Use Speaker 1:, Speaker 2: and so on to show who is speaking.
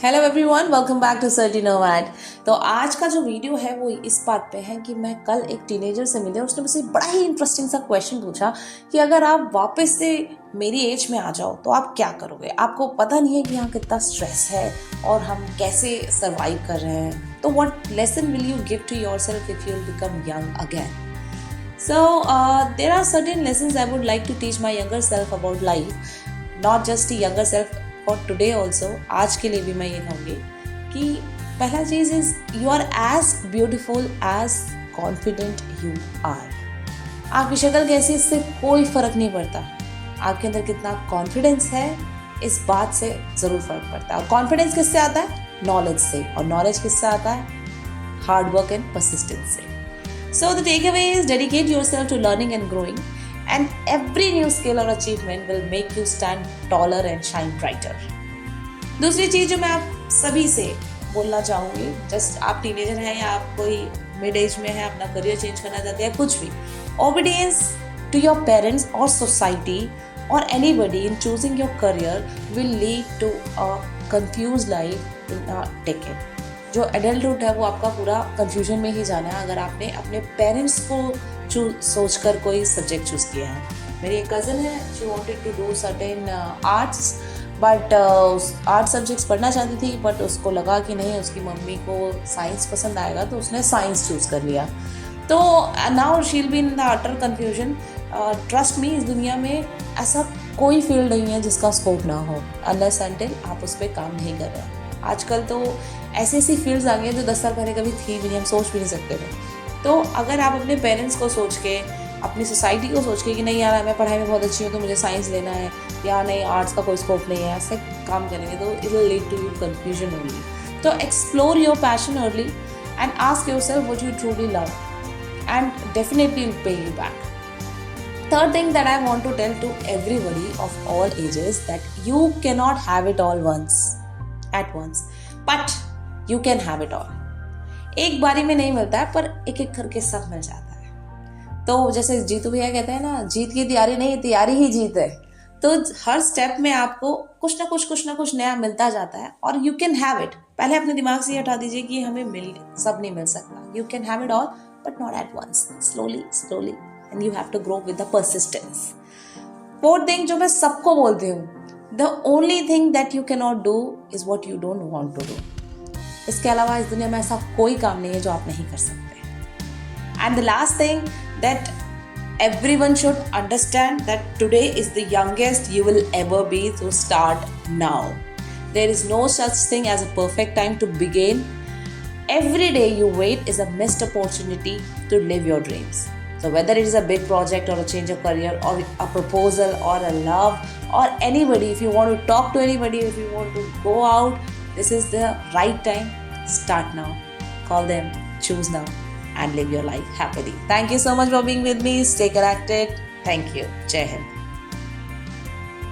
Speaker 1: Hello everyone, welcome back to Sarty Nomad. तो आज का जो वीडियो है वो इस बात पे है कि मैं कल एक टीनेजर से मिले और उसने मुझसे बड़ा ही इंटरेस्टिंग सा क्वेश्चन पूछा कि अगर आप वापस से मेरी एज में आ जाओ तो आप क्या करोगे। आपको पता नहीं है कि यहाँ कितना स्ट्रेस है और हम कैसे सर्वाइव कर रहे हैं। तो what lesson will you give to yourself if you will become young again. So there are certain lessons I would like to teach my younger self about life, not just the younger self for today also. आज के लिए भी मैं ये कहूँगी कि पहला चीज़ is you are as beautiful as confident you are. आपकी शक्ल कैसी इससे कोई फ़र्क नहीं पड़ता, आपके अंदर कितना कॉन्फिडेंस है इस बात से ज़रूर फ़र्क पड़ता है। और कॉन्फिडेंस किससे आता है? नॉलेज से। और नॉलेज किससे आता है? हार्ड वर्क एंड परसिस्टेंस से। So the takeaway is dedicate yourself to learning and growing, and every new skill or achievement will make you stand taller and shine brighter. दूसरी चीज़ जो मैं आप सभी से बोलना चाहूँगी, जस्ट आप टीनेजर हैं या आप कोई मिड एज में हैं, अपना करियर चेंज करना चाहते हैं, कुछ भी, obedience to your parents or society or anybody in choosing your career will lead to a confused life in a decade. जो एडल्टहुड है वो आपका पूरा कंफ्यूजन में ही जाना है अगर आपने अपने पेरेंट्स को सोचकर कोई सब्जेक्ट चूज़ किया है। मेरी एक कज़न है, she wanted to do certain arts, but art subjects पढ़ना चाहती थी, बट उसको लगा कि नहीं, उसकी मम्मी को साइंस पसंद आएगा, तो उसने साइंस चूज़ कर लिया। तो now she will be in the utter confusion. Trust me, इस दुनिया में ऐसा कोई फील्ड नहीं है जिसका स्कोप ना हो, अनलेस अनटिल आप उस पर काम नहीं कर रहे। आजकल तो ऐसी ऐसी फील्ड्स आ गई हैं जो 10 साल पहले कभी थी भी नहीं, हम सोच भी नहीं सकते थे। तो अगर आप अपने पेरेंट्स को सोच के, अपनी सोसाइटी को सोच के कि नहीं यार मैं पढ़ाई में बहुत अच्छी हूँ तो मुझे साइंस लेना है, या नहीं आर्ट्स का कोई स्कोप नहीं है, ऐसे काम करेंगे तो it will lead to you confusion only. तो explore your passion early and ask yourself what you truly love and definitely will pay you back. Third thing that I want to tell to everybody of all ages that you cannot have it all at once, but you can have it all. एक बारी में नहीं मिलता है, पर एक एक करके सब मिल जाता है। तो जैसे जीतू भैया कहते हैं ना, जीत की तैयारी नहीं, तैयारी ही जीत है। तो हर स्टेप में आपको कुछ ना कुछ नया मिलता जाता है और यू कैन हैव इट। पहले अपने दिमाग से हटा दीजिए कि हमें सब नहीं मिल सकता। You can have it all but not at once, slowly and you have to grow with the persistence. Fourth thing जो मैं सबको बोलती हूँ, the only thing that you cannot do is what you don't want to do. इसके अलावा इस दुनिया में ऐसा कोई काम नहीं है जो आप नहीं कर सकते। And the last thing that everyone should understand that today is the youngest you will ever be, so start now. There is no such thing as a perfect time to begin. Every day you wait is a missed opportunity to live your dreams. So whether it is a big project or a change of career or a proposal or a love or anybody, if you want to talk to anybody, if you want to go out, this is the right time. Start now. Call them, choose now and live your life happily. Thank you so much for being with me. Stay connected. Thank you. Jai Hind.